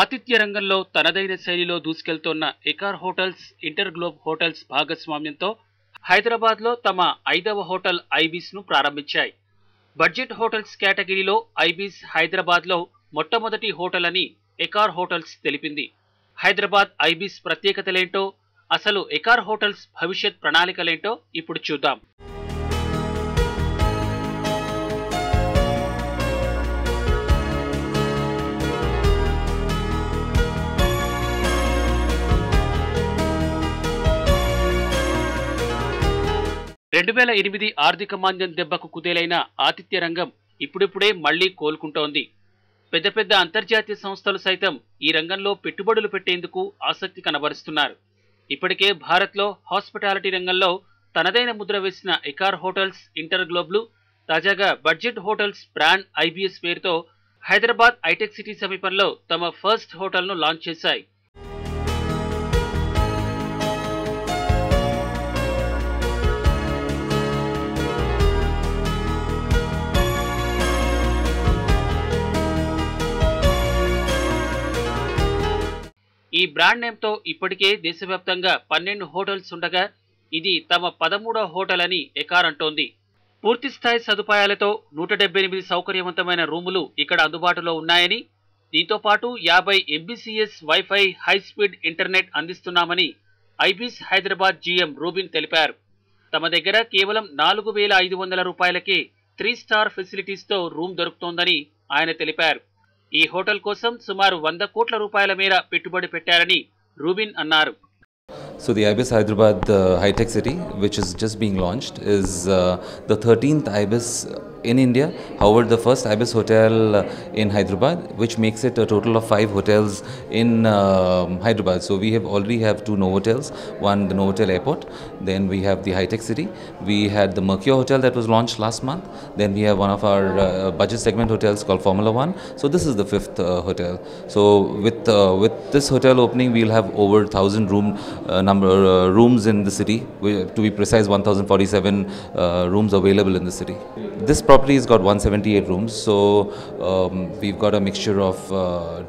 ఆతిథ్య రంగంలో తనదైన శైలిలో దూసుకెళ్తోన్న ఎకార్ హోటల్స్ ఇంటర్ గ్లోబ్ హోటల్స్ భాగస్వామ్యంతో హైదరాబాద్లో తమ 5వ హోటల్ ఐబీస్ ను ప్రారంభించాయి. బడ్జెట్ హోటల్స్ కేటగిరీలో ఐబీస్ హైదరాబాద్లో మొట్టమొదటి హోటల్ అని ఎకార్ హోటల్స్ తెలిపింది. హైదరాబాద్ ఐబీస్ ప్రత్యేకతలేంటో, అసలు ఎకార్ హోటల్స్ భవిష్యత్ ప్రణాళికలేంటో ఇప్పుడు చూద్దాం. ఆర్థిక మాంద్యం దెబ్బకు కుదేలైన ఆతిథ్య రంగం ఇప్పుడిప్పుడే మళ్లీ కోలుకుంటోంది. పెద్ద పెద్ద అంతర్జాతీయ సంస్థలు సైతం ఈ రంగంలో పెట్టుబడులు పెట్టేందుకు ఆసక్తి కనబరుస్తున్నారు. ఇప్పటికే భారత్లో హాస్పిటాలిటీ రంగంలో తనదైన ముద్ర వేసిన ఎకార్ హోటల్స్ ఇంటర్ గ్లోబ్లు తాజాగా బడ్జెట్ హోటల్స్ బ్రాండ్ ఐబీఎస్ పేరుతో హైదరాబాద్ హైటెక్ సిటీ సమీపంలో తమ ఫస్ట్ హోటల్ను లాంచ్ చేశాయి. ఈ బ్రాండ్ నేమ్తో ఇప్పటికే దేశవ్యాప్తంగా 12 హోటల్స్ ఉండగా ఇది తమ 13వ హోటల్ అని ఎకార్ అంటోంది. పూర్తిస్థాయి సదుపాయాలతో 178 సౌకర్యవంతమైన రూములు ఇక్కడ అందుబాటులో ఉన్నాయని, దీంతో పాటు 50 MBCS wifi high speed internet అందిస్తున్నామని ఐబీస్ హైదరాబాద్ జీఎం రూబిన్ తెలిపారు. తమ దగ్గర కేవలం 4,500 రూపాయలకే 3 స్టార్ ఫెసిలిటీస్తో రూమ్ దొరుకుతోందని ఆయన తెలిపారు. ఈ హోటల్ కోసం సుమారు 100 కోట్ల రూపాయల మేర పెట్టుబడి పెట్టారని రూబిన్ అన్నారు. So the IBIS Hyderabad High-Tech City, which is just being launched, is the 13th IBIS in India. However, the first IBIS hotel in Hyderabad, which makes it a total of 5 hotels in Hyderabad. So we already have 2 Novotels, one the Novotel Airport, then we have the High-Tech City. We had the Mercure Hotel that was launched last month. Then we have one of our budget segment hotels called Formula One. So this is the 5th hotel. So with this hotel opening, we'll have over 1,000 rooms in the city. To be precise, 1,047 rooms available in the city. This property has got 178 rooms, so we've got a mixture of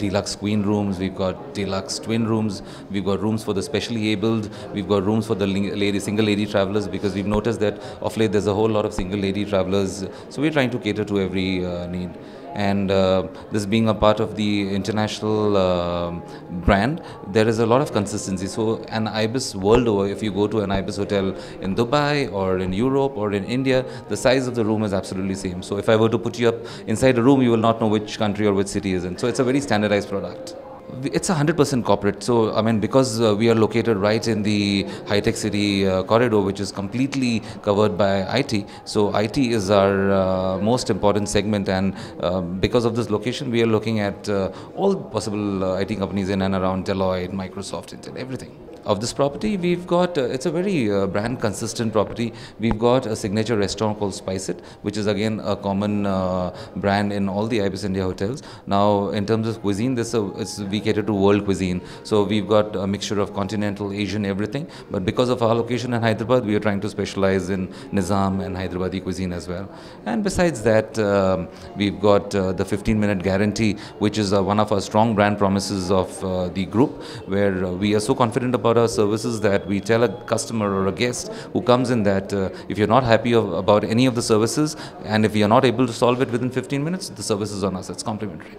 deluxe queen rooms, we've got deluxe twin rooms, we've got rooms for the specially abled, we've got rooms for the single lady travelers, because we've noticed that of late there's a whole lot of single lady travelers, so we're trying to cater to every need. And this being a part of the international brand, there is a lot of consistency. So an IBIS world over, if you go to an IBIS hotel in Dubai or in Europe or in India, the size of the room is absolutely same. So if I were to put you up inside a room, you will not know which country or which city is in. So it's a very standardized product. It's 100% corporate. So I mean, because we are located right in the high-tech city corridor, which is completely covered by IT. So IT is our most important segment, and because of this location, we are looking at all possible IT companies in and around Deloitte, Microsoft, Intel, everything. Of this property, we've got, it's a very brand consistent property. We've got a signature restaurant called Spice It, which is again a common brand in all the IBIS India hotels. Now, in terms of cuisine, we cater to world cuisine. So we've got a mixture of continental, Asian, everything. But because of our location in Hyderabad, we are trying to specialize in Nizam and Hyderabadi cuisine as well. And besides that, we've got the 15-minute guarantee, which is one of our strong brand promises of the group, where we are so confident about our services that we tell a customer or a guest who comes in that if you're not happy about any of the services, and if you're not able to solve it within 15 minutes, the service is on us. It's complimentary.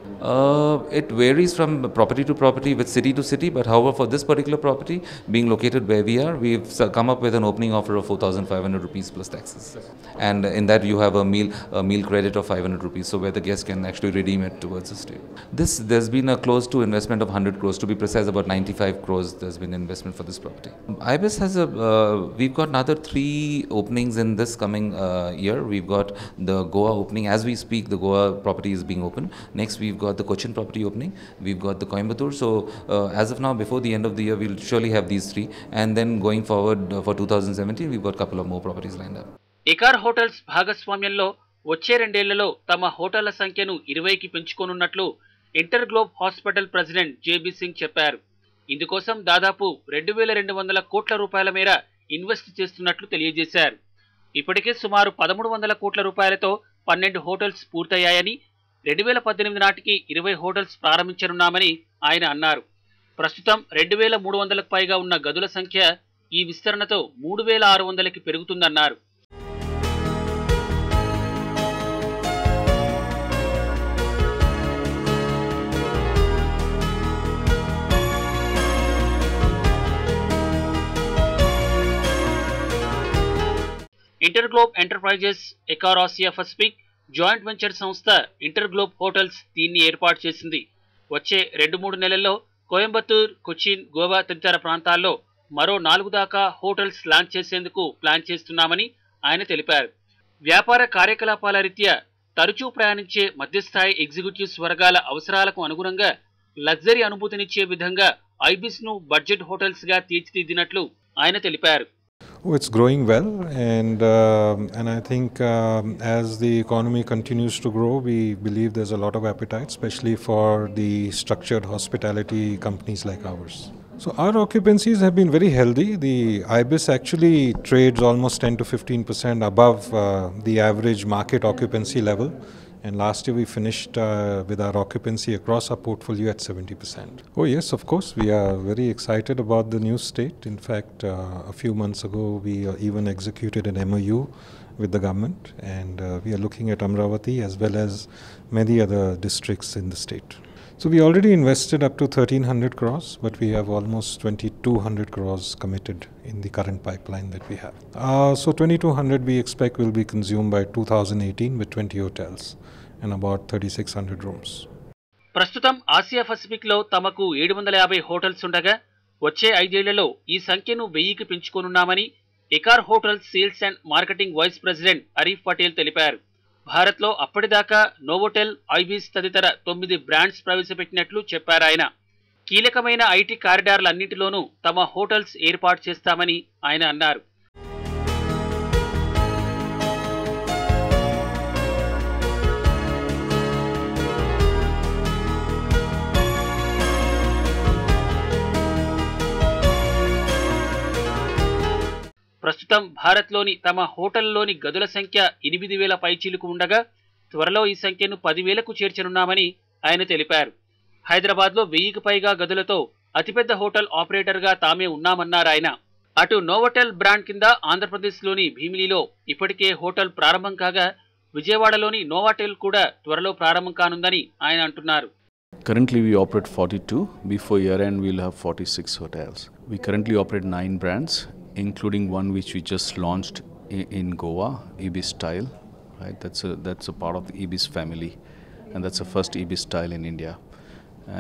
It varies from property to property, with city to city, but however, for this particular property, being located where we are, we've come up with an opening offer of 4,500 rupees plus taxes. And in that, you have a meal credit of 500 rupees, so where the guest can actually redeem it towards the stay. There's been a close to investment of 100 crores, to be precise, about 95 crores there's been investment for this property. IBIS has we've got another 3 openings in this coming year. We've got the Goa opening. As we speak, the Goa property is being opened. Next, we've got the Cochin property opening. We've got the Coimbatore. So as of now, before the end of the year, we'll surely have these 3. And then going forward for 2017, we've got a couple of more properties lined up. Accor hotels భాగస్వామ్యంలో వచ్చే 2 ఏళ్లలో తమ హోటళ్ల సంఖ్యను 20కి పెంచుకోనున్నట్లు InterGlobe hospital president J B Singh చెప్పారు. ఇందుకోసం దాదాపు 2,200 కోట్ల రూపాయల మేర ఇన్వెస్ట్ చేస్తున్నట్లు తెలియజేశారు. ఇప్పటికే సుమారు 1,300 కోట్ల రూపాయలతో 12 హోటల్స్ పూర్తయ్యాయని, 2018 నాటికి 20 హోటల్స్ ప్రారంభించనున్నామని ఆయన అన్నారు. ప్రస్తుతం 2300లకు పైగా ఉన్న గదుల సంఖ్య ఈ విస్తరణతో 3600కి పెరుగుతుందన్నారు. InterGlobe Enterprises, Accor Asia Pacific joint venture సంస్థ ఇంటర్గ్లోబ్ హోటల్స్ దీన్ని ఏర్పాటు చేసింది. వచ్చే 2-3 నెలల్లో కోయంబత్తూర్, కొచ్చిన్, గోవా తదితర ప్రాంతాల్లో మరో 4 దాకా హోటల్స్ లాంచ్ చేసేందుకు ప్లాన్ చేస్తున్నామని ఆయన తెలిపారు. వ్యాపార కార్యకలాపాల రీత్యా తరచూ ప్రయాణించే మధ్యస్థాయి ఎగ్జిక్యూటివ్స్ వర్గాల అవసరాలకు అనుగుణంగా లగ్జరీ అనుభూతినిచ్చే విధంగా ఐబిస్ ను బడ్జెట్ హోటల్స్ గా తీర్చిదిద్దినట్లు ఆయన తెలిపారు. Oh, it's growing well, and I think as the economy continues to grow, we believe there's a lot of appetite, especially for the structured hospitality companies like ours. So our occupancies have been very healthy. The IBIS actually trades almost 10 to 15% above the average market occupancy level. And last year we finished with our occupancy across our portfolio at 70%. Oh yes, of course, we are very excited about the new state. In fact, a few months ago we even executed an MOU with the government, and we are looking at Amravati as well as many other districts in the state. So we already invested up to 1300 crores, but we have almost 2200 crores committed in the current pipeline that we have. So 2200 we expect will be consumed by 2018 with 20 hotels and about 3600 rooms. ప్రస్తుతం Asia Pacific లో తమకు 750 hotels ఉండగా వచ్చే 5 ఏళ్లలో ఈ సంఖ్యను 1000కి పెంచుకోనున్నామని Accor Hotels sales and marketing vice president Arif Patel తెలిపారు. భారత్లో అప్పటిదాకా నోవోటెల్, ఐబిస్ తదితర 9 బ్రాండ్స్ ప్రవేశపెట్టినట్లు చెప్పారాయన. కీలకమైన ఐటీ కారిడార్లన్నింటిలోనూ తమ హోటల్స్ ఏర్పాటు చేస్తామని ఆయన అన్నారు. ప్రస్తుతం భారత్లోని తమ హోటల్లోని గదుల సంఖ్య 8000 పైచీలకు ఉండగా త్వరలో ఈ సంఖ్యను 10,000కు చేర్చనున్నామని ఆయన తెలిపారు. హైదరాబాద్లో 1000కి పైగా గదులతో అతిపెద్ద హోటల్ ఆపరేటర్గా తామే ఉన్నామన్నారాయన. అటు నోవోటెల్ బ్రాండ్ కింద ఆంధ్రప్రదేశ్లోని భీమిలిలో ఇప్పటికే హోటల్ ప్రారంభం కాగా విజయవాడలోని నోవాటెల్ కూడా త్వరలో ప్రారంభం కానుందని ఆయన అంటున్నారు. Currently we operate 42. Before year end we'll have 46 hotels. We currently operate 9 brands, including one which we just launched in Goa, Ibis Style, right? That's a part of the Ibis family, and that's the first Ibis Style in India.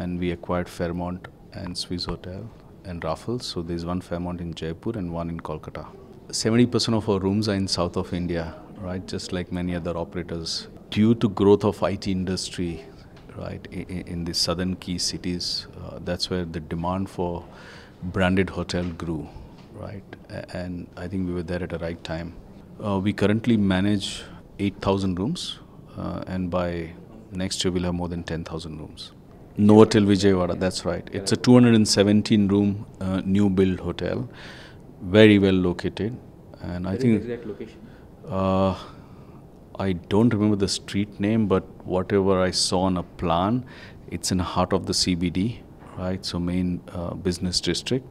And we acquired Fairmont and Swiss Hotel and Raffles. So there's one Fairmont in Jaipur and one in Kolkata. 70% of our rooms are in south of India, right? Just like many other operators. Due to growth of IT industry, right, in the southern key cities, that's where the demand for branded hotel grew. Right, and I think we were there at the right time. We currently manage 8,000 rooms, and by next year we'll have more than 10,000 rooms. Novotel Vijayawada, that's right. It's a 217 room new build hotel, very well located, and I think exact location. I don't remember the street name, but whatever I saw on a plan, it's in the heart of the CBD, right? So main business district.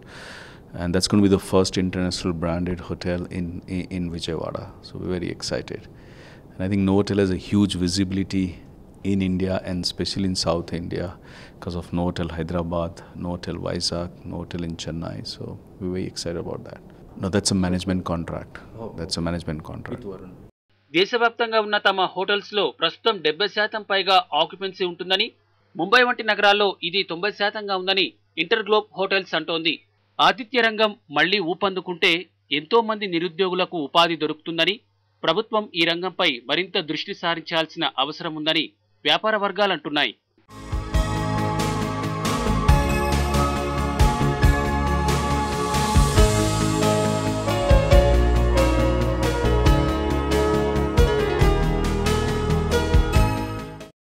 And that's going to be the first international branded hotel in Vijayawada. So we're very excited. And I think Novotel has a huge visibility in India and especially in South India because of Novotel Hyderabad, Novotel Vizag, Novotel in Chennai. So we're very excited about that. No, that's a management contract. That's a management contract. దేశవ్యాప్తంగా ఉన్న తమ hotels లో ప్రస్తుతం 70% పైగా occupancy ఉంటుందని, ముంబై వంటి నగరాల్లో ఇది 90%గా ఉందని ఇంటర్గ్లోబ్ హోటల్స్ అంటోంది. ఆతిథ్య రంగం మళ్లీ ఊపందుకుంటే ఎంతో మంది నిరుద్యోగులకు ఉపాధి దొరుకుతుందని, ప్రభుత్వం ఈ రంగంపై మరింత దృష్టి సారించాల్సిన అవసరం ఉందని వ్యాపార వర్గాలు అంటున్నాయి.